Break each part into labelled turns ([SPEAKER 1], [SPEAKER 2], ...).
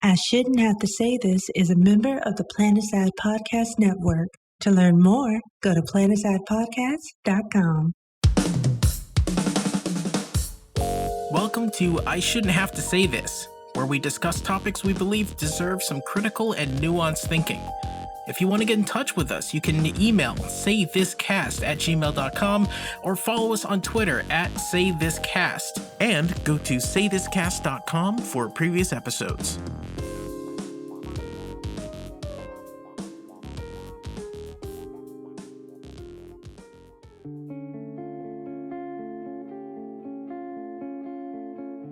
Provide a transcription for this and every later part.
[SPEAKER 1] I Shouldn't Have to Say This is a member of the Planetside Podcast Network. To learn more, go to planetsidepodcast.com.
[SPEAKER 2] Welcome to I Shouldn't Have to Say This, where we discuss topics we believe deserve some critical and nuanced thinking. If you want to get in touch with us, you can email saythiscast@gmail.com or follow us on Twitter @saythiscast, and go to saythiscast.com for previous episodes.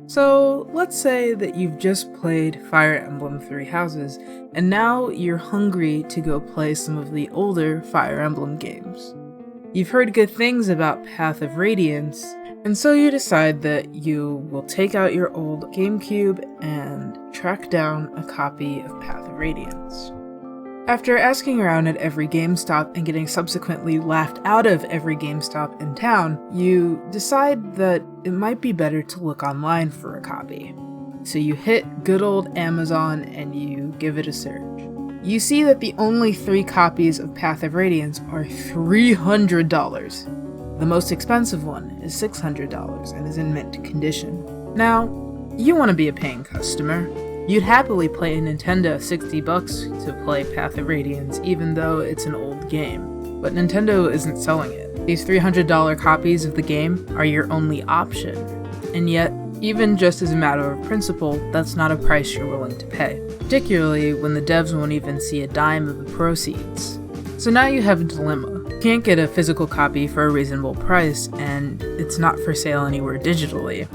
[SPEAKER 3] So, let's say that you've just played Fire Emblem Three Houses, and now you're hungry to go play some of the older Fire Emblem games. You've heard good things about Path of Radiance, and so you decide that you will take out your old GameCube and track down a copy of Path of Radiance. After asking around at every GameStop and getting subsequently laughed out of every GameStop in town, you decide that it might be better to look online for a copy. So you hit good old Amazon and you give it a search. You see that the only 3 copies of Path of Radiance are $300. The most expensive one is $600 and is in mint condition. Now, you want to be a paying customer. You'd happily play a Nintendo $60 to play Path of Radiance, even though it's an old game. But Nintendo isn't selling it. These $300 copies of the game are your only option. And yet, even just as a matter of principle, that's not a price you're willing to pay. Particularly when the devs won't even see a dime of the proceeds. So now you have a dilemma. You can't get a physical copy for a reasonable price, and it's not for sale anywhere digitally.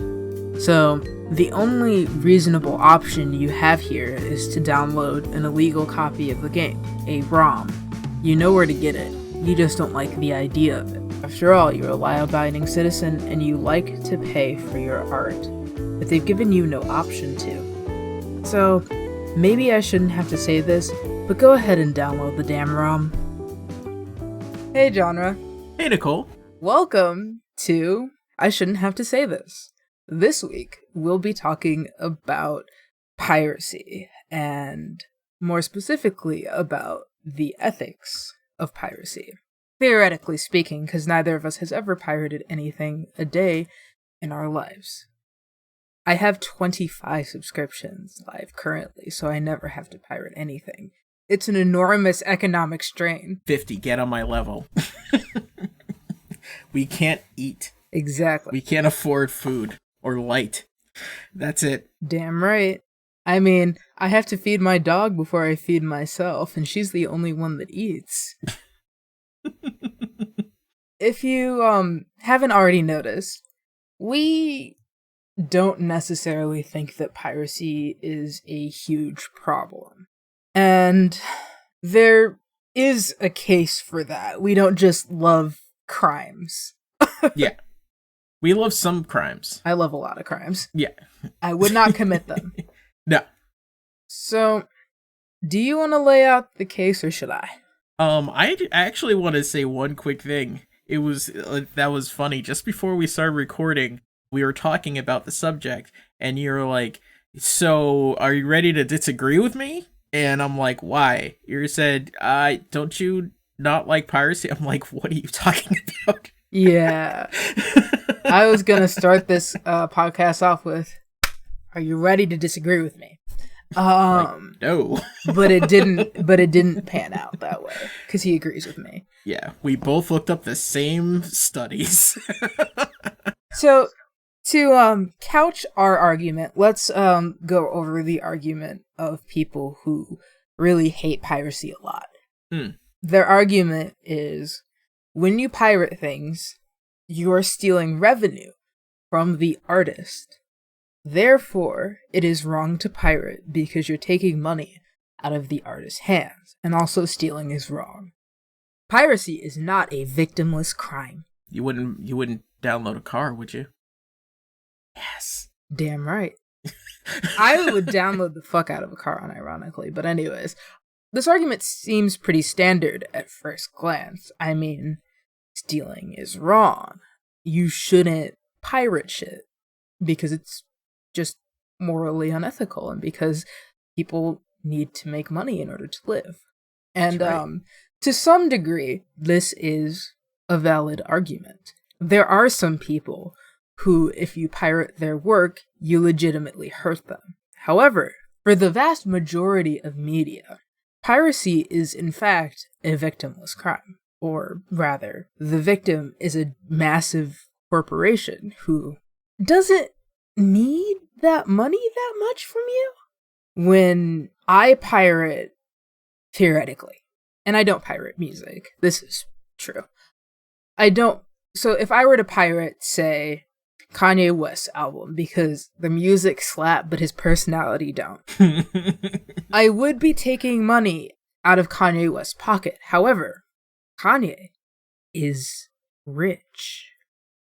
[SPEAKER 3] So, the only reasonable option you have here is to download an illegal copy of the game, a ROM. You know where to get it, you just don't like the idea of it. After all, you're a law-abiding citizen and you like to pay for your art, but they've given you no option to. So, maybe I shouldn't have to say this, but go ahead and download the damn ROM. Hey Janra.
[SPEAKER 2] Hey Nicole.
[SPEAKER 3] Welcome to I Shouldn't Have to Say This. This week, we'll be talking about piracy, and more specifically about the ethics of piracy. Theoretically speaking, because neither of us has ever pirated anything a day in our lives. I have 25 subscriptions live currently, so I never have to pirate anything. It's an enormous economic strain.
[SPEAKER 2] 50, get on my level. We can't eat.
[SPEAKER 3] Exactly.
[SPEAKER 2] We can't afford food. Or light. That's it.
[SPEAKER 3] Damn right. I mean, I have to feed my dog before I feed myself, and she's the only one that eats. If you haven't already noticed, we don't necessarily think that piracy is a huge problem. And there is a case for that. We don't just love crimes.
[SPEAKER 2] Yeah. We love some crimes.
[SPEAKER 3] I love a lot of crimes.
[SPEAKER 2] Yeah.
[SPEAKER 3] I would not commit them.
[SPEAKER 2] No.
[SPEAKER 3] So, do you want to lay out the case, or should I?
[SPEAKER 2] I actually want to say one quick thing. It was, that was funny. Just before we started recording, we were talking about the subject, and you were like, so, are you ready to disagree with me? And I'm like, why? You said, don't you not like piracy? I'm like, what are you talking about?
[SPEAKER 3] Yeah. I was going to start this podcast off with, are you ready to disagree with me?
[SPEAKER 2] No.
[SPEAKER 3] but it didn't pan out that way, because he agrees with me.
[SPEAKER 2] Yeah, we both looked up the same studies.
[SPEAKER 3] So, to couch our argument, let's go over the argument of people who really hate piracy a lot. Their argument is, when you pirate things, you're stealing revenue from the artist. Therefore, it is wrong to pirate because you're taking money out of the artist's hands, and also stealing is wrong. Piracy is not a victimless crime.
[SPEAKER 2] You wouldn't download a car, would you? Yes.
[SPEAKER 3] Damn right. I would download the fuck out of a car, unironically, but anyways, this argument seems pretty standard at first glance. I mean, stealing is wrong. You shouldn't pirate shit because it's just morally unethical, and because people need to make money in order to live. And
[SPEAKER 2] right.
[SPEAKER 3] to some degree, this is a valid argument. There are some people who, if you pirate their work, you legitimately hurt them. However, for the vast majority of media, piracy is in fact a victimless crime. Or rather, the victim is a massive corporation who doesn't need that money that much from you. When I pirate, theoretically, and I don't pirate music, this is true. I don't. So if I were to pirate, say, Kanye West's album because the music slap but his personality don't, I would be taking money out of Kanye West's pocket. However, Kanye is rich.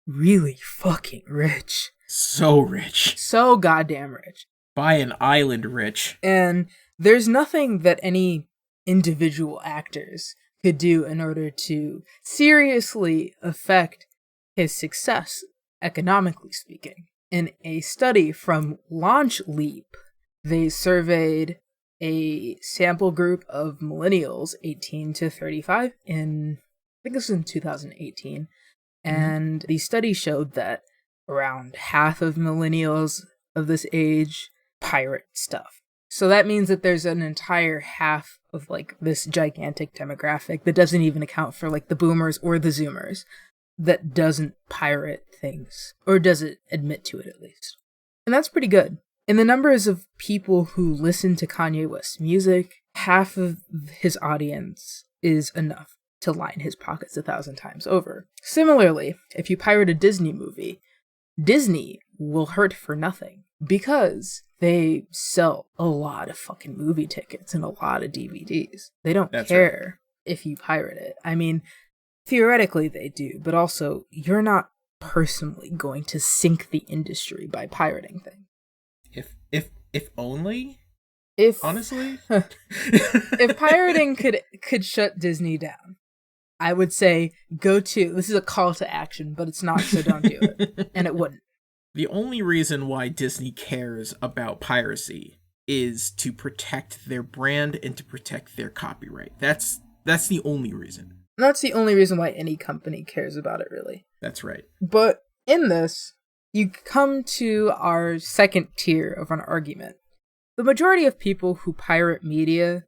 [SPEAKER 3] Really fucking rich.
[SPEAKER 2] So rich.
[SPEAKER 3] So goddamn rich.
[SPEAKER 2] Buy an island rich.
[SPEAKER 3] And there's nothing that any individual actors could do in order to seriously affect his success, economically speaking. In a study from Launch Leap, they surveyed a sample group of millennials 18 to 35 in, I think this was in 2018, and the study showed that around half of millennials of this age pirate stuff. So that means that there's an entire half of like this gigantic demographic that doesn't even account for like the boomers or the zoomers that doesn't pirate things, or doesn't admit to it at least. And that's pretty good. In the numbers of people who listen to Kanye West's music, half of his audience is enough to line his pockets 1,000 times over. Similarly, if you pirate a Disney movie, Disney will hurt for nothing because they sell a lot of fucking movie tickets and a lot of DVDs. They don't care if you pirate it. I mean, theoretically they do, but also you're not personally going to sink the industry by pirating things.
[SPEAKER 2] If only? Honestly?
[SPEAKER 3] If pirating could shut Disney down, I would say this is a call to action, but it's not, so don't do it. And it wouldn't.
[SPEAKER 2] The only reason why Disney cares about piracy is to protect their brand and to protect their copyright. That's the only reason.
[SPEAKER 3] That's the only reason why any company cares about it, really.
[SPEAKER 2] That's right.
[SPEAKER 3] But in this, you come to our second tier of an argument. The majority of people who pirate media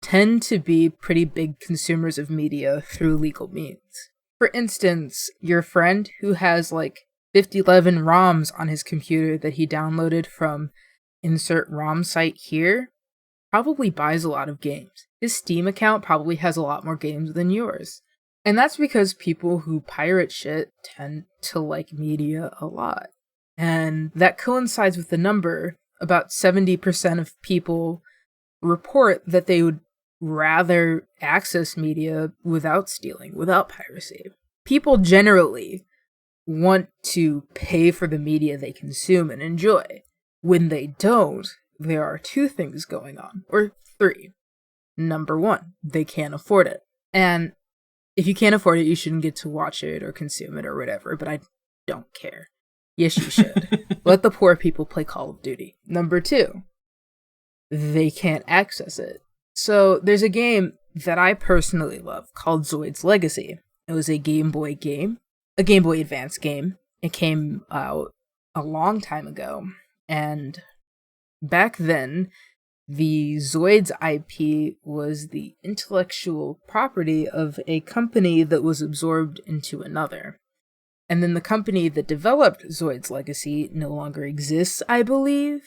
[SPEAKER 3] tend to be pretty big consumers of media through legal means. For instance, your friend who has like 5011 ROMs on his computer that he downloaded from insert ROM site here probably buys a lot of games. His Steam account probably has a lot more games than yours. And that's because people who pirate shit tend to like media a lot. And that coincides with the number. About 70% of people report that they would rather access media without stealing, without piracy. People generally want to pay for the media they consume and enjoy. When they don't, there are two things going on, or three. Number one, they can't afford it. And if you can't afford it, you shouldn't get to watch it or consume it or whatever, but I don't care. Yes, you should. Let the poor people play Call of Duty. Number two, they can't access it. So there's a game that I personally love called Zoid's Legacy. It was a Game Boy game, a Game Boy Advance game. It came out a long time ago. And back then, the Zoids IP was the intellectual property of a company that was absorbed into another. And then the company that developed Zoid's Legacy no longer exists, I believe.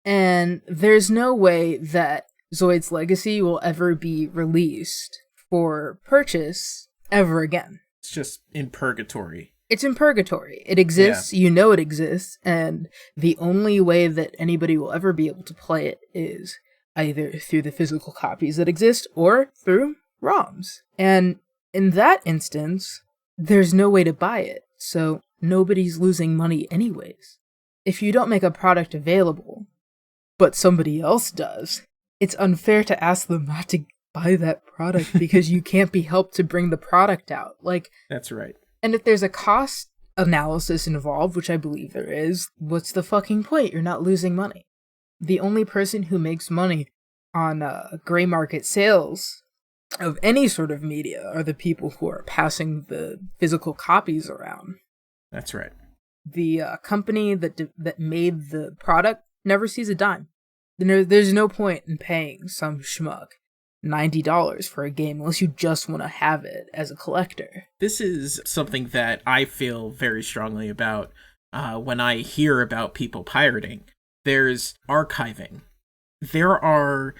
[SPEAKER 3] And there's no way that Zoid's Legacy will ever be released for purchase ever again.
[SPEAKER 2] It's just in purgatory.
[SPEAKER 3] It's in purgatory. It exists, You know it exists, and the only way that anybody will ever be able to play it is either through the physical copies that exist or through ROMs. And in that instance, there's no way to buy it, so nobody's losing money anyways. If you don't make a product available, but somebody else does, it's unfair to ask them not to buy that product because you can't be helped to bring the product out.
[SPEAKER 2] That's right.
[SPEAKER 3] And if there's a cost analysis involved, which I believe there is, what's the fucking point? You're not losing money. the only person who makes money on gray market sales of any sort of media are the people who are passing the physical copies around.
[SPEAKER 2] That's right.
[SPEAKER 3] The company that made the product never sees a dime. There's no point in paying some schmuck $90 for a game unless you just want to have it as a collector.
[SPEAKER 2] This is something that I feel very strongly about when I hear about people pirating. There's archiving. There are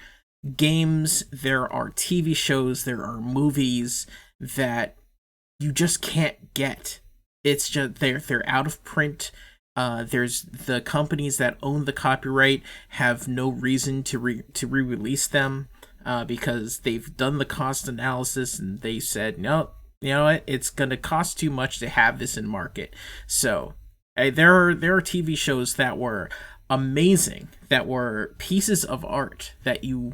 [SPEAKER 2] games, there are TV shows, there are movies that you just can't get. It's just they're out of print. There's the companies that own the copyright have no reason to re-release them because they've done the cost analysis and they said, no, you know what, it's gonna cost too much to have this in market. So there are TV shows that were amazing, that were pieces of art that you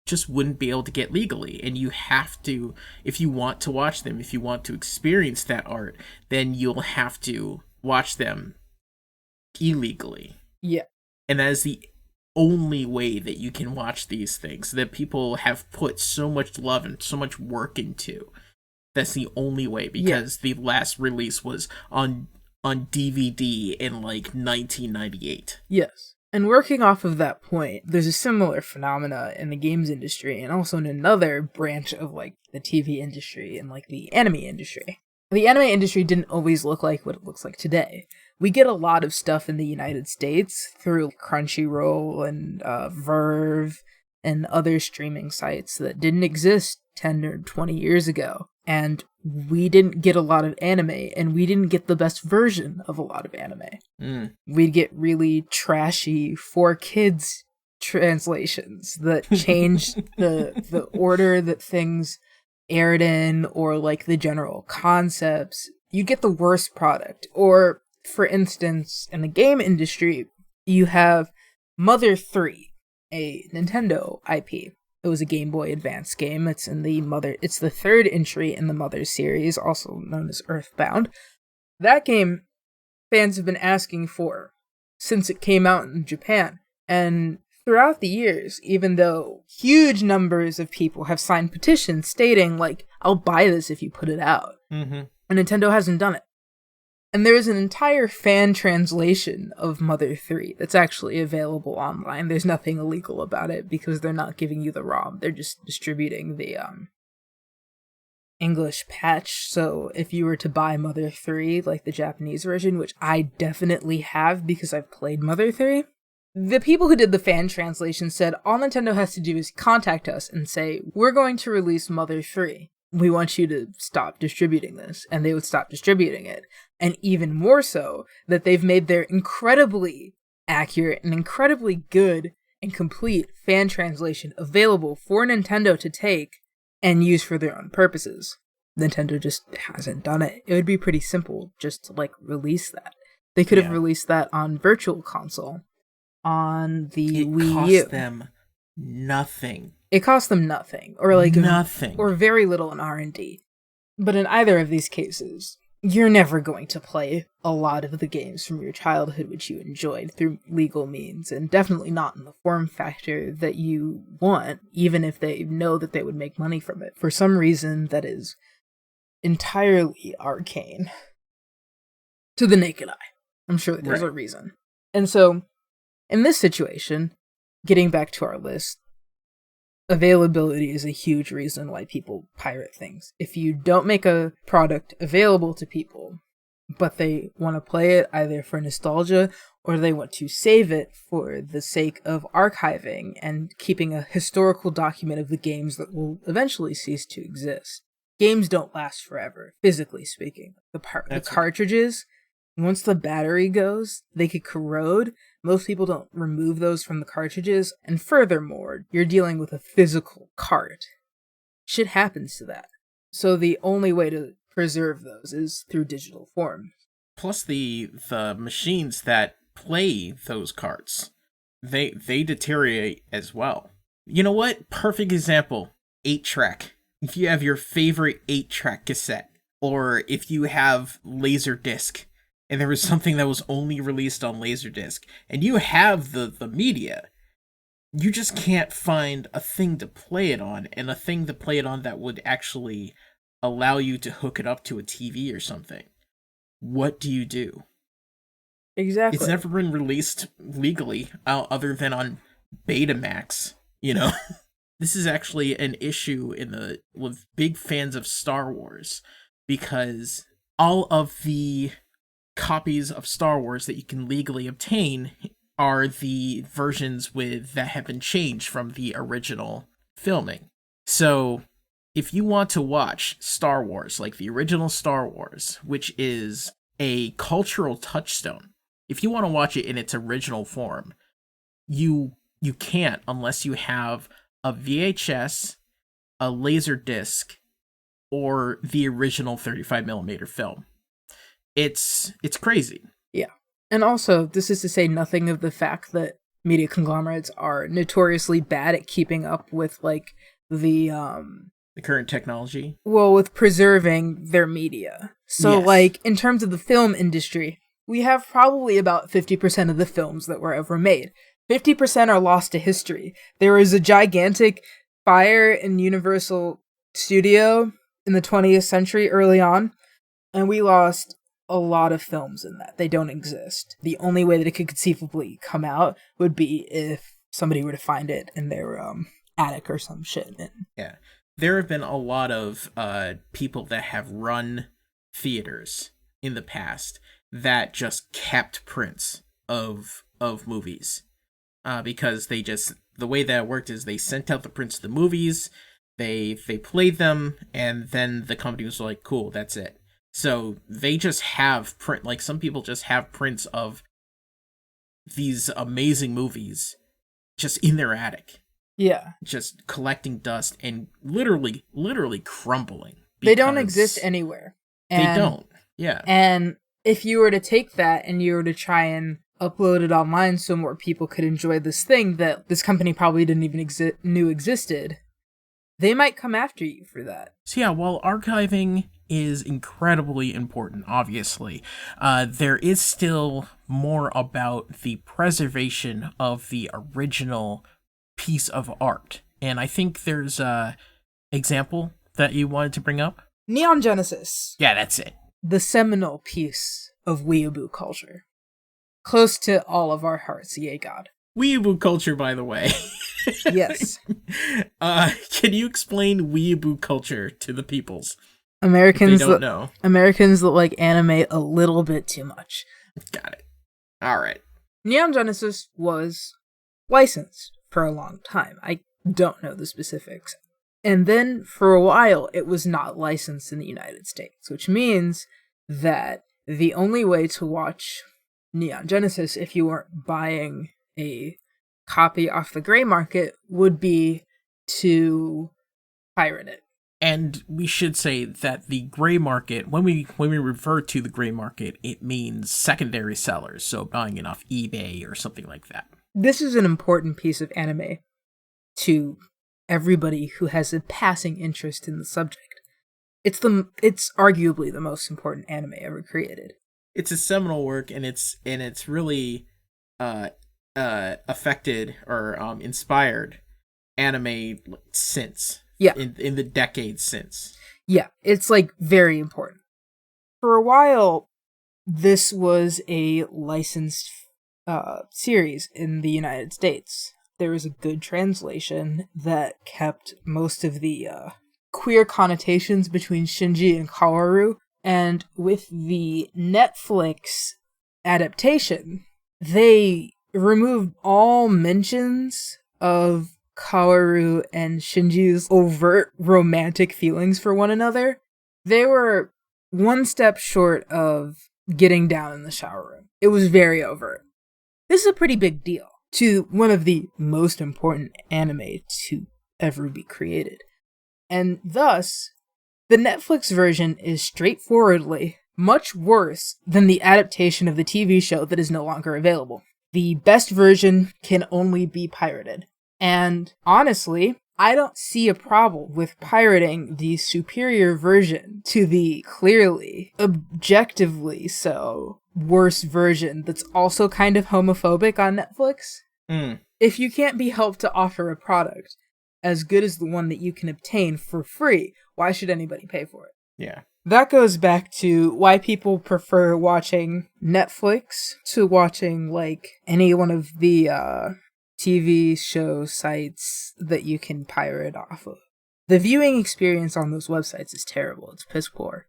[SPEAKER 2] just wouldn't be able to get legally, and you have to, if you want to watch them, if you want to experience that art, then you'll have to watch them illegally.
[SPEAKER 3] Yeah.
[SPEAKER 2] And that is the only way that you can watch these things that people have put so much love and so much work into. That's the only way, because the last release was on DVD in like 1998.
[SPEAKER 3] Yes. And working off of that point, there's a similar phenomena in the games industry and also in another branch of like the TV industry and like the anime industry. The anime industry didn't always look like what it looks like today. We get a lot of stuff in the United States through Crunchyroll and Verve and other streaming sites that didn't exist 10 or 20 years ago. And we didn't get a lot of anime, and we didn't get the best version of a lot of anime. We'd get really trashy for kids translations that changed the order that things aired in, or like the general concepts. You get the worst product. Or, for instance, in the game industry, you have Mother 3, a Nintendo IP. It was a Game Boy Advance game. It's the third entry in the Mother series, also known as Earthbound. That game fans have been asking for since it came out in Japan. And throughout the years, even though huge numbers of people have signed petitions stating, like, I'll buy this if you put it out. And Nintendo hasn't done it. And there is an entire fan translation of Mother 3 that's actually available online. There's nothing illegal about it because they're not giving you the ROM. They're just distributing the English patch. So if you were to buy Mother 3, like the Japanese version, which I definitely have because I've played Mother 3, the people who did the fan translation said all Nintendo has to do is contact us and say, we're going to release Mother 3. We want you to stop distributing this. And they would stop distributing it. And even more so, that they've made their incredibly accurate and incredibly good and complete fan translation available for Nintendo to take and use for their own purposes. Nintendo just hasn't done it. It would be pretty simple just to, like, release that. They could have released that on Virtual Console, on the Wii U.
[SPEAKER 2] It cost them nothing.
[SPEAKER 3] It cost them nothing, or like
[SPEAKER 2] nothing,
[SPEAKER 3] or very little in R&D. But in either of these cases, you're never going to play a lot of the games from your childhood which you enjoyed through legal means, and definitely not in the form factor that you want, even if they know that they would make money from it, for some reason that is entirely arcane to the naked eye. I'm sure there's a reason. And so, in this situation, getting back to our list, availability is a huge reason why people pirate things. If you don't make a product available to people, but they want to play it either for nostalgia or they want to save it for the sake of archiving and keeping a historical document of the games that will eventually cease to exist. Games don't last forever, physically speaking. The cartridges, once the battery goes, they could corrode. Most people don't remove those from the cartridges, and furthermore, you're dealing with a physical cart. Shit happens to that. So the only way to preserve those is through digital form.
[SPEAKER 2] Plus the machines that play those carts, they deteriorate as well. You know what? Perfect example, 8-track. If you have your favorite 8-track cassette, or if you have Laserdisc, and there was something that was only released on Laserdisc, and you have the media, you just can't find a thing to play it on, and a thing to play it on that would actually allow you to hook it up to a TV or something. What do you do?
[SPEAKER 3] Exactly.
[SPEAKER 2] It's never been released legally, other than on Betamax, This is actually an issue with big fans of Star Wars, because all of the copies of Star Wars that you can legally obtain are the versions that have been changed from the original filming. So if you want to watch Star Wars, like the original Star Wars, which is a cultural touchstone, if you want to watch it in its original form, you can't unless you have a VHS, a laser disc, or the original 35mm film. It's crazy.
[SPEAKER 3] Yeah. And also, this is to say nothing of the fact that media conglomerates are notoriously bad at keeping up with, like, the
[SPEAKER 2] current technology.
[SPEAKER 3] Well, with preserving their media. So,
[SPEAKER 2] Yes.
[SPEAKER 3] like, in terms of the film industry, we have probably about 50% of the films that were ever made. 50% are lost to history. There was a gigantic fire in Universal Studio in the 20th century early on, and we lost a lot of films in that. They don't exist. The only way that it could conceivably come out would be if somebody were to find it in their attic or some shit.
[SPEAKER 2] Yeah. There have been a lot of people that have run theaters in the past that just kept prints of movies. Because the way that it worked is they sent out the prints of the movies, they played them, and then the company was like, cool, that's it. So they just have like some people just have prints of these amazing movies just in their attic.
[SPEAKER 3] Yeah.
[SPEAKER 2] Just collecting dust and literally crumbling.
[SPEAKER 3] They don't exist anywhere.
[SPEAKER 2] They don't. Yeah.
[SPEAKER 3] And if you were to take that and you were to try and upload it online so more people could enjoy this thing that this company probably didn't even knew existed, they might come after you for that.
[SPEAKER 2] So yeah, while archiving is incredibly important, obviously, there is still more about the preservation of the original piece of art. And I think there's a example that you wanted to bring up.
[SPEAKER 3] Neon Genesis.
[SPEAKER 2] Yeah, that's it.
[SPEAKER 3] The seminal piece of weeaboo culture. Close to all of our hearts, yay God.
[SPEAKER 2] Weeaboo culture, by the way.
[SPEAKER 3] Yes.
[SPEAKER 2] Can you explain weeaboo culture to the peoples?
[SPEAKER 3] Americans
[SPEAKER 2] they don't know.
[SPEAKER 3] Americans that like anime a little bit too much.
[SPEAKER 2] Got it. All right.
[SPEAKER 3] Neon Genesis was licensed for a long time. I don't know the specifics. And then for a while, it was not licensed in the United States, which means that the only way to watch Neon Genesis, if you weren't buying a copy off the gray market, would be to pirate it.
[SPEAKER 2] And we should say that the gray market, when we refer to the gray market, it means secondary sellers, so buying it off eBay or something like that.
[SPEAKER 3] This is an important piece of anime to everybody who has a passing interest in the subject. It's arguably the most important anime ever created.
[SPEAKER 2] It's a seminal work, and it's really affected or inspired anime since.
[SPEAKER 3] Yeah.
[SPEAKER 2] In the decades since.
[SPEAKER 3] Yeah, it's like very important. For a while, this was a licensed series in the United States. There was a good translation that kept most of the queer connotations between Shinji and Kaworu. And with the Netflix adaptation, they removed all mentions of Kaworu and Shinji's overt romantic feelings for one another. They were one step short of getting down in the shower room. It was very overt. This is a pretty big deal to one of the most important anime to ever be created. And thus, the Netflix version is straightforwardly much worse than the adaptation of the TV show that is no longer available. The best version can only be pirated. And honestly, I don't see a problem with pirating the superior version to the clearly, objectively so, worse version that's also kind of homophobic on Netflix. If you can't be helped to offer a product as good as the one that you can obtain for free, why should anybody pay for it?
[SPEAKER 2] Yeah.
[SPEAKER 3] That goes back to why people prefer watching Netflix to watching, like, any one of the TV show sites that you can pirate off of. The viewing experience on those websites is terrible. It's piss poor.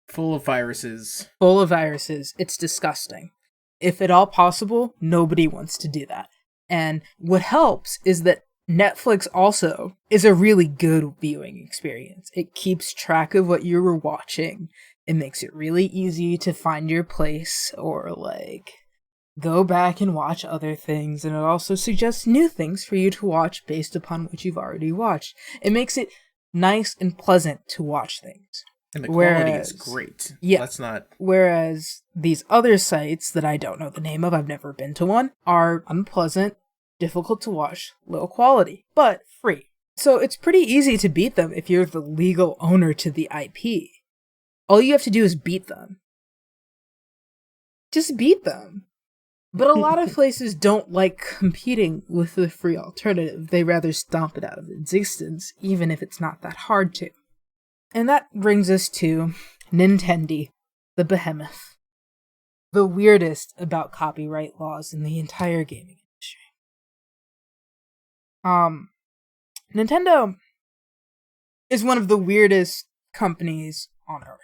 [SPEAKER 2] Full of viruses.
[SPEAKER 3] Full of viruses. It's disgusting. If at all possible, nobody wants to do that. And what helps is that Netflix also is a really good viewing experience. It keeps track of what you were watching. It makes it really easy to find your place or, like, go back and watch other things. And it also suggests new things for you to watch based upon what you've already watched. It makes it nice and pleasant to watch things.
[SPEAKER 2] And the quality is great.
[SPEAKER 3] Yeah.
[SPEAKER 2] Let's not...
[SPEAKER 3] Whereas these other sites that I don't know the name of, I've never been to one, are unpleasant, difficult to watch, low quality, but free. So it's pretty easy to beat them if you're the legal owner to the IP. All you have to do is beat them. Just beat them. But a lot of places don't like competing with the free alternative. They rather stomp it out of existence, even if it's not that hard to. And that brings us to Nintendo, the behemoth. The weirdest about copyright laws in the entire gaming industry. Nintendo is one of the weirdest companies on Earth.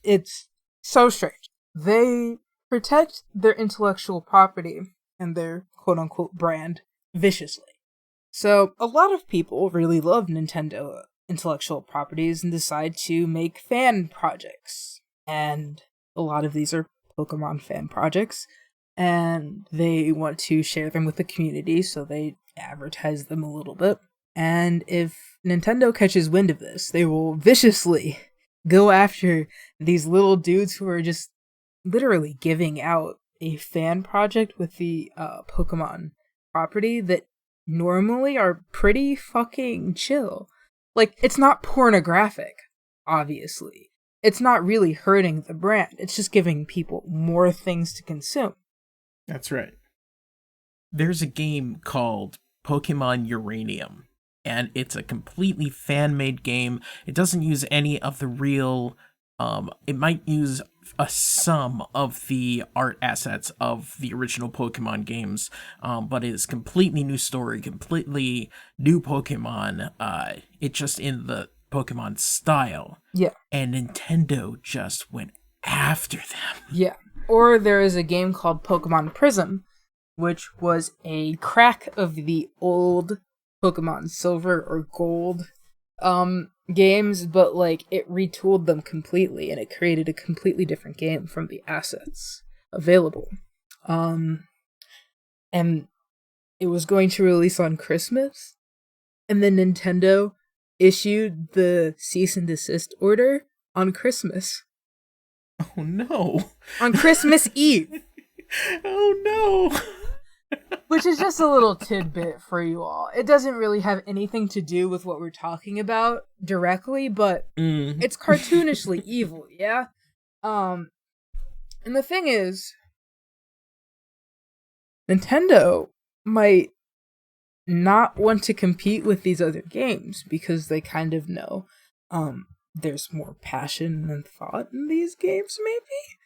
[SPEAKER 3] It's so strange. They protect their intellectual property and their quote-unquote brand viciously. So a lot of people really love Nintendo intellectual properties and decide to make fan projects. And a lot of these are Pokemon fan projects. And they want to share them with the community, so they advertise them a little bit. And if Nintendo catches wind of this, they will viciously go after these little dudes who are just literally giving out a fan project with the Pokemon property that normally are pretty fucking chill. Like, it's not pornographic, obviously. It's not really hurting the brand. It's just giving people more things to consume.
[SPEAKER 2] That's right. There's a game called Pokemon Uranium, and it's a completely fan-made game. It doesn't use any of the real... it might use some of the art assets of the original Pokemon games, but it is completely new story, completely new Pokemon. It's just in the Pokemon style.
[SPEAKER 3] Yeah.
[SPEAKER 2] And Nintendo just went after them.
[SPEAKER 3] Yeah. Or there is a game called Pokemon Prism, which was a crack of the old Pokemon Silver or Gold games, but like it retooled them completely and it created a completely different game from the assets available. And it was going to release on Christmas, and then Nintendo issued the cease and desist order on Christmas.
[SPEAKER 2] Oh no.
[SPEAKER 3] On Christmas Eve.
[SPEAKER 2] Oh no.
[SPEAKER 3] Which is just a little tidbit for you all. It doesn't really have anything to do with what we're talking about directly, but it's cartoonishly evil, yeah? And the thing is, Nintendo might not want to compete with these other games because they kind of know there's more passion and thought in these games, maybe?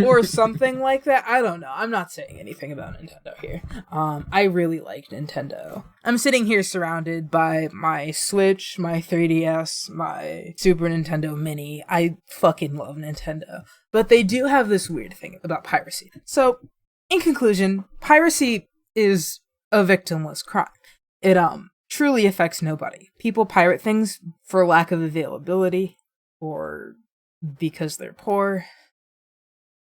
[SPEAKER 3] Or something like that. I don't know. I'm not saying anything about Nintendo here. I really like Nintendo. I'm sitting here surrounded by my Switch, my 3DS, my Super Nintendo Mini. I fucking love Nintendo. But they do have this weird thing about piracy. So, in conclusion, piracy is a victimless crime. It truly affects nobody. People pirate things for lack of availability, or because they're poor,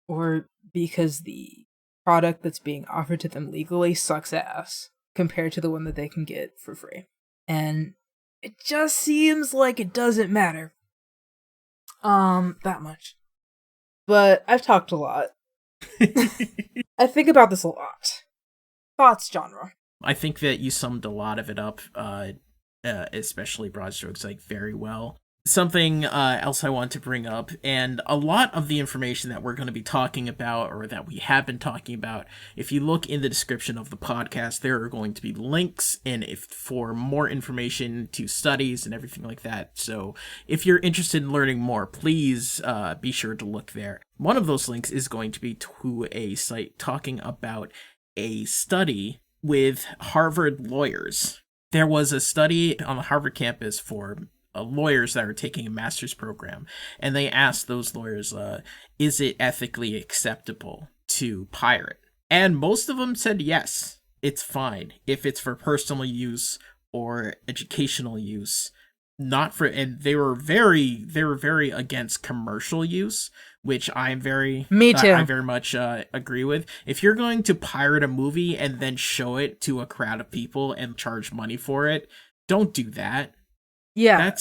[SPEAKER 3] or because the product that's being offered to them legally sucks ass compared to the one that they can get for free. And it just seems like it doesn't matter that much. But I've talked a lot. I think about this a lot. Thoughts, Janra?
[SPEAKER 2] I think that you summed a lot of it up, especially broad strokes, like very well. something else I want to bring up, and a lot of the information that we're going to be talking about, or that we have been talking about, if you look in the description of the podcast, there are going to be links and if for more information to studies and everything like that. So if you're interested in learning more, please be sure to look there. One of those links is going to be to a site talking about a study with Harvard lawyers. There was a study on the Harvard campus for lawyers that are taking a master's program, and they asked those lawyers, is it ethically acceptable to pirate? And most of them said yes, it's fine if it's for personal use or educational use, not for. And they were very against commercial use, which I'm very
[SPEAKER 3] Me too.
[SPEAKER 2] I very much agree with. If you're going to pirate a movie and then show it to a crowd of people and charge money for it, don't do that.
[SPEAKER 3] Yeah.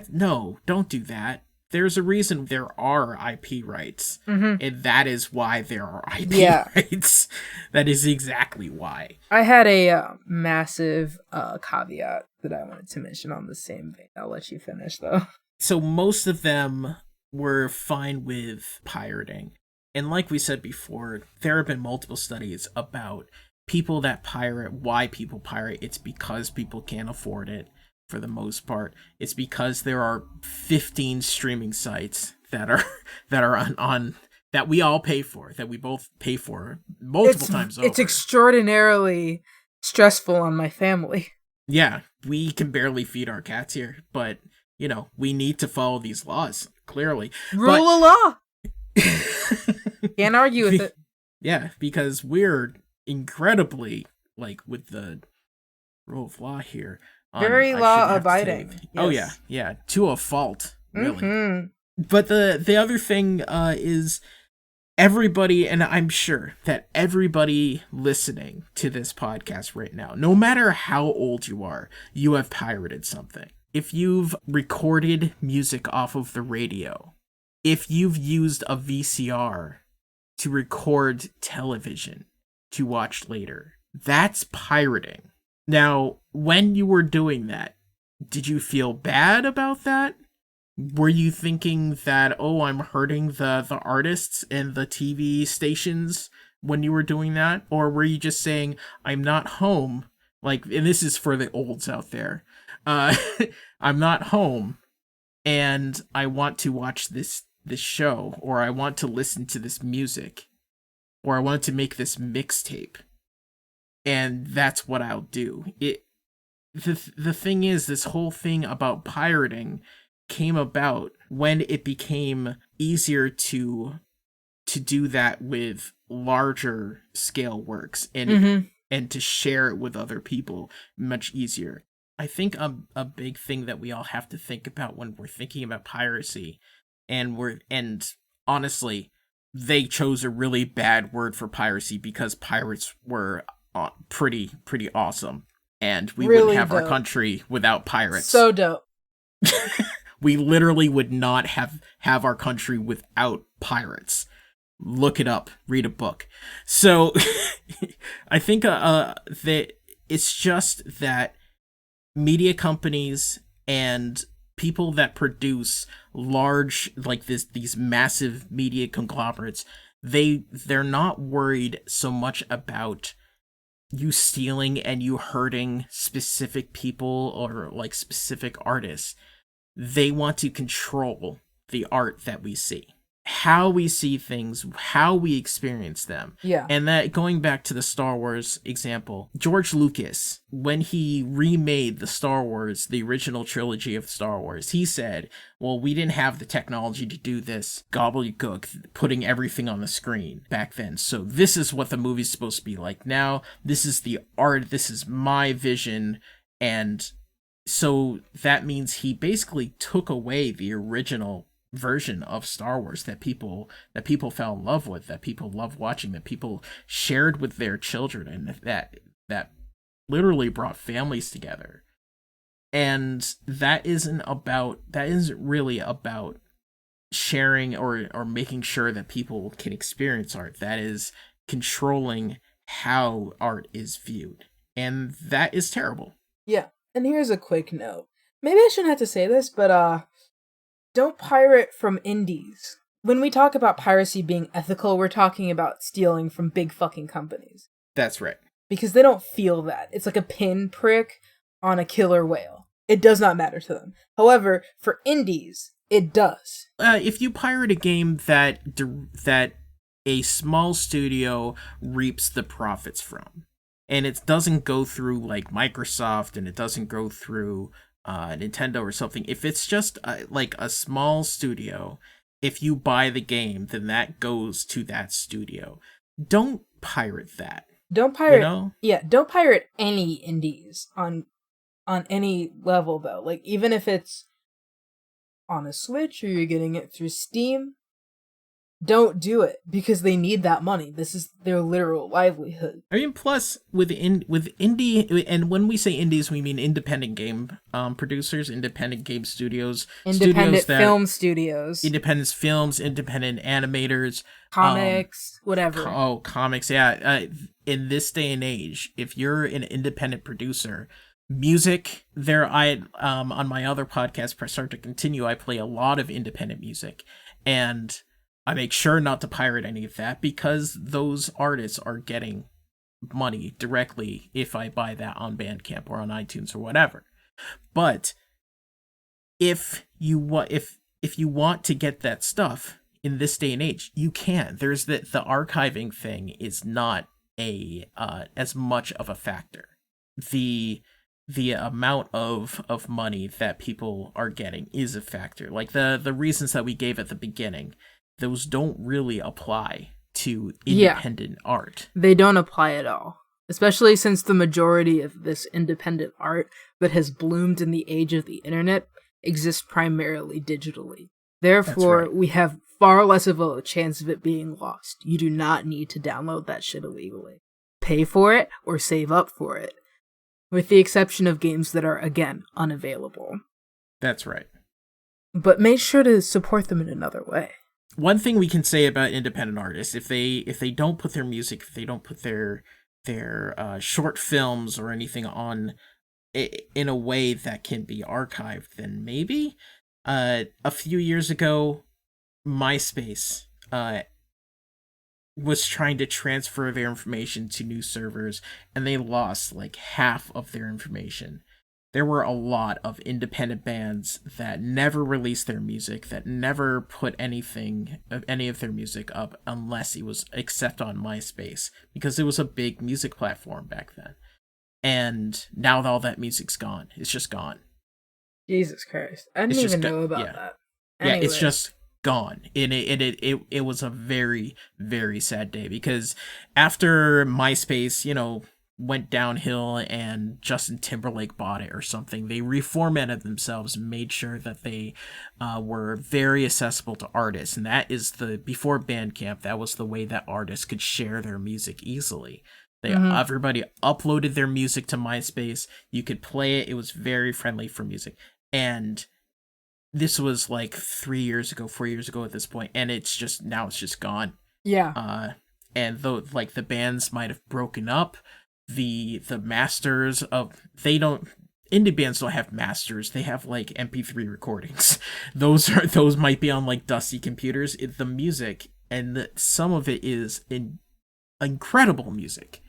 [SPEAKER 2] No, don't do that. There's a reason there are IP rights, and that is why there are IP rights. That is exactly why.
[SPEAKER 3] I had a massive caveat that I wanted to mention on the same vein. I'll let you finish, though.
[SPEAKER 2] So most of them were fine with pirating. And like we said before, there have been multiple studies about people that pirate, why people pirate. It's because people can't afford it. For the most part, it's because there are 15 streaming sites that are on that we all pay for, that we both pay for multiple times over.
[SPEAKER 3] It's extraordinarily stressful on my family.
[SPEAKER 2] Yeah, we can barely feed our cats here, but we need to follow these laws, clearly.
[SPEAKER 3] Rule of law. Can't argue with it.
[SPEAKER 2] Yeah, because we're incredibly, with the rule of law here.
[SPEAKER 3] Very law abiding.
[SPEAKER 2] Yes. Oh yeah, to a fault, really. But the other thing is everybody, and I'm sure that everybody listening to this podcast right now, no matter how old you are, you have pirated something. If you've recorded music off of the radio, if you've used a VCR to record television to watch later, that's pirating. Now, when you were doing that, did you feel bad about that? Were you thinking that, I'm hurting the artists and the TV stations when you were doing that? Or were you just saying, I'm not home, and this is for the olds out there, I'm not home, and I want to watch this show, or I want to listen to this music, or I want to make this mixtape. And that's what I'll do. The thing is, this whole thing about pirating came about when it became easier to do that with larger scale works and to share it with other people much easier. I think a big thing that we all have to think about when we're thinking about piracy, and honestly, they chose a really bad word for piracy because pirates were pretty awesome, and we really wouldn't have dope. Our country without pirates.
[SPEAKER 3] So dope.
[SPEAKER 2] We literally would not have our country without pirates. Look it up, read a book. So I think that it's just that media companies and people that produce large, these massive media conglomerates, they're not worried so much about you stealing and you hurting specific people or specific artists. They want to control the art that we see, how we see things, how we experience them.
[SPEAKER 3] Yeah.
[SPEAKER 2] And that, going back to the Star Wars example, George Lucas, when he remade the Star Wars, the original trilogy of Star Wars, he said, well, we didn't have the technology to do this gobbledygook, putting everything on the screen back then. So this is what the movie's supposed to be like now. This is the art. This is my vision. And so that means he basically took away the original version of Star Wars that people fell in love with, that people love watching, that people shared with their children, and that literally brought families together. And that isn't really about sharing or making sure that people can experience art. That is controlling how art is viewed. And that is terrible.
[SPEAKER 3] Yeah. And here's a quick note. Maybe I shouldn't have to say this, but Don't pirate from indies. When we talk about piracy being ethical, we're talking about stealing from big fucking companies.
[SPEAKER 2] That's right.
[SPEAKER 3] Because they don't feel that. It's like a pinprick on a killer whale. It does not matter to them. However, for indies, it does.
[SPEAKER 2] If you pirate a game that a small studio reaps the profits from, and it doesn't go through like Microsoft and it doesn't go through Nintendo or something, if it's just like a small studio, if you buy the game, then that goes to that studio. Don't pirate that.
[SPEAKER 3] Don't pirate.
[SPEAKER 2] You know?
[SPEAKER 3] Yeah, don't pirate any indies on any level though. Like even if it's on a Switch or you're getting it through Steam, don't do it because they need that money. This is their literal livelihood.
[SPEAKER 2] I mean, plus with indie, and when we say indies, we mean independent game producers, independent game studios,
[SPEAKER 3] independent film studios,
[SPEAKER 2] independent films, independent animators,
[SPEAKER 3] comics, whatever.
[SPEAKER 2] Comics. Yeah. In this day and age, if you're an independent producer, music, on my other podcast, Press Start to Continue, I play a lot of independent music, and I make sure not to pirate any of that because those artists are getting money directly if I buy that on Bandcamp or on iTunes or whatever. But if you want to get that stuff in this day and age, you can. There's the archiving thing is not as much of a factor. The amount of money that people are getting is a factor. Like the reasons that we gave at the beginning, those don't really apply to independent art.
[SPEAKER 3] They don't apply at all. Especially since the majority of this independent art that has bloomed in the age of the internet exists primarily digitally. Therefore, we have far less of a chance of it being lost. You do not need to download that shit illegally. Pay for it or save up for it. With the exception of games that are, again, unavailable.
[SPEAKER 2] That's right.
[SPEAKER 3] But make sure to support them in another way.
[SPEAKER 2] One thing we can say about independent artists, if they don't put their music, if they don't put their short films or anything on in a way that can be archived, then maybe a few years ago, MySpace was trying to transfer their information to new servers, and they lost like half of their information. There were a lot of independent bands that never released their music, that never put any of their music up unless it was except on MySpace, because it was a big music platform back then. And now all that music's gone. It's just gone.
[SPEAKER 3] Jesus Christ. I didn't even know about that.
[SPEAKER 2] Anyway. Yeah, it's just gone. And it was a very, very sad day, because after MySpace, went downhill and Justin Timberlake bought it or something, they reformatted themselves and made sure that they were very accessible to artists. And that is before Bandcamp, that was the way that artists could share their music easily. Everybody uploaded their music to MySpace. You could play it. It was very friendly for music. And this was like 4 years ago at this point, and it's just gone.
[SPEAKER 3] Yeah.
[SPEAKER 2] And though like the bands might have broken up, the masters of indie bands don't have masters. They have like MP3 recordings. Those might be on like dusty computers. The music and some of it is incredible music.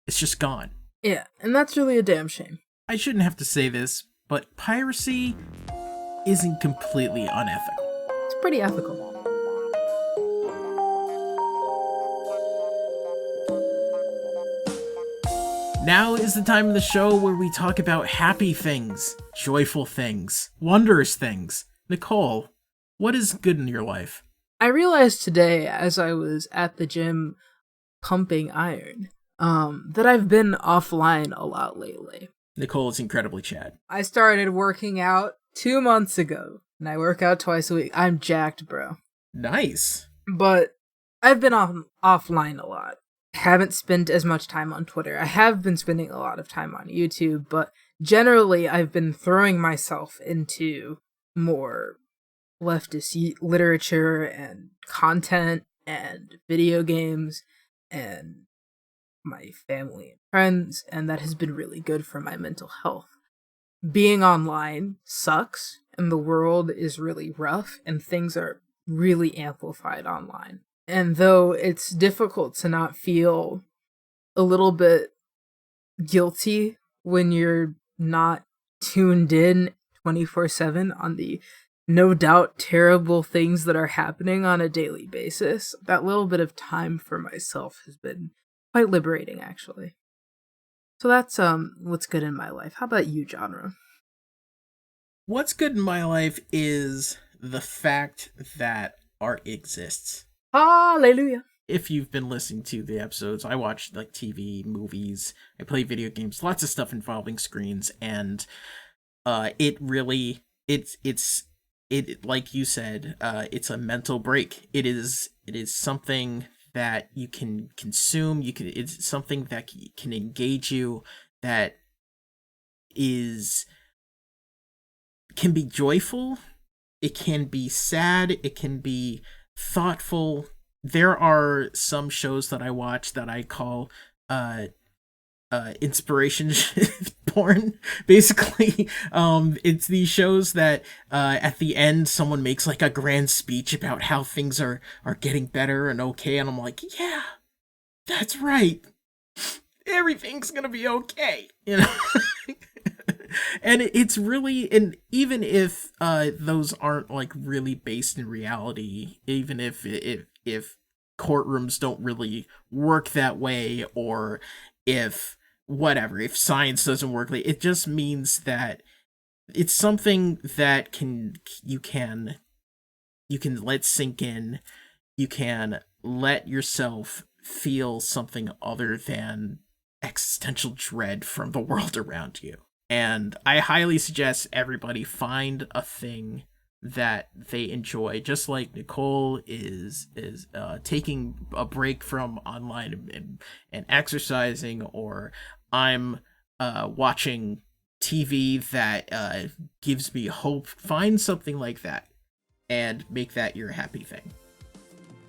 [SPEAKER 2] It's just gone.
[SPEAKER 3] Yeah, and that's really a damn shame.
[SPEAKER 2] I shouldn't have to say this, but piracy isn't completely unethical.
[SPEAKER 3] It's pretty ethical.
[SPEAKER 2] Now is the time of the show where we talk about happy things, joyful things, wondrous things. Nicole, what is good in your life?
[SPEAKER 3] I realized today, as I was at the gym pumping iron, that I've been offline a lot lately.
[SPEAKER 2] Nicole is incredibly Chad.
[SPEAKER 3] I started working out 2 months ago, and I work out twice a week. I'm jacked, bro.
[SPEAKER 2] Nice.
[SPEAKER 3] But I've been offline a lot. Haven't spent as much time on Twitter. I have been spending a lot of time on YouTube, but generally I've been throwing myself into more leftist literature and content and video games and my family and friends, and that has been really good for my mental health. Being online sucks, in the world is really rough and things are really amplified online. And though it's difficult to not feel a little bit guilty when you're not tuned in 24/7 on the no doubt terrible things that are happening on a daily basis, that little bit of time for myself has been quite liberating, actually. So that's what's good in my life. How about you, Janra?
[SPEAKER 2] What's good in my life is the fact that art exists.
[SPEAKER 3] Hallelujah.
[SPEAKER 2] If you've been listening to the episodes, I watch like TV, movies, I play video games, lots of stuff involving screens, and it like you said, it's a mental break. It is something that you can consume, it's something that can engage you, that can be joyful, it can be sad, it can be thoughtful. There are some shows that I watch that I call inspiration porn. Basically, it's these shows that at the end someone makes like a grand speech about how things are getting better and okay, and I'm like, yeah, that's right, everything's gonna be okay, you know. And it's really, and even if those aren't like really based in reality, even if courtrooms don't really work that way, or if science doesn't work, it just means that it's something that you can let sink in. You can let yourself feel something other than existential dread from the world around you. And I highly suggest everybody find a thing that they enjoy, just like Nicole is taking a break from online and exercising, or I'm watching TV that gives me hope. Find something like that and make that your happy thing.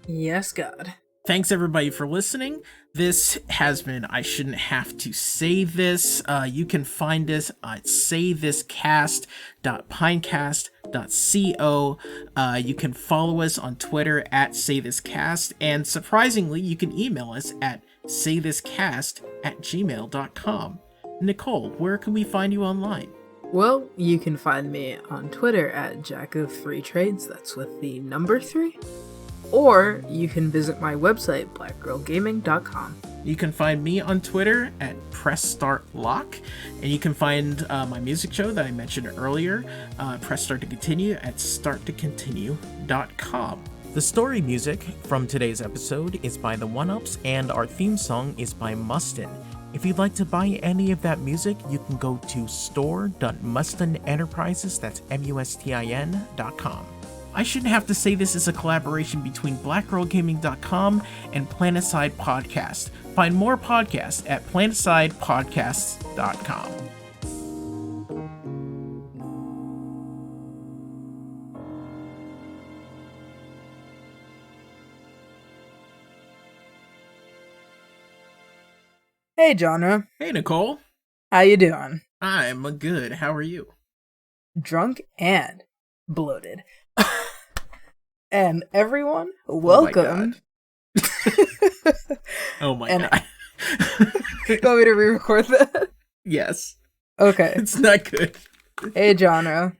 [SPEAKER 3] Yes, God.
[SPEAKER 2] Thanks everybody for listening. This has been I Shouldn't Have to Say This. You can find us at saythiscast.pinecast.co. You can follow us on Twitter at saythiscast, and surprisingly, you can email us at saythiscast@gmail.com. Nicole, where can we find you online?
[SPEAKER 3] Well, you can find me on Twitter at Jack of3Trades, that's with the number 3. Or you can visit my website, blackgirlgaming.com.
[SPEAKER 2] You can find me on Twitter at PressStartLock, and you can find my music show that I mentioned earlier, Press Start to Continue, at starttocontinue.com. The story music from today's episode is by The One-Ups, and our theme song is by Mustin. If you'd like to buy any of that music, you can go to store.mustinenterprises, that's MUSTIN.com. I Shouldn't Have to Say This is a collaboration between blackgirlgaming.com and Planetside Podcast. Find more podcasts at planetsidepodcasts.com.
[SPEAKER 3] Hey, Janra.
[SPEAKER 2] Hey, Nicole.
[SPEAKER 3] How you doing?
[SPEAKER 2] I'm good. How are you?
[SPEAKER 3] Drunk and bloated. And everyone, welcome.
[SPEAKER 2] Oh my god.
[SPEAKER 3] You want me to re-record that?
[SPEAKER 2] Yes.
[SPEAKER 3] Okay.
[SPEAKER 2] It's not good.
[SPEAKER 3] Hey, Janra.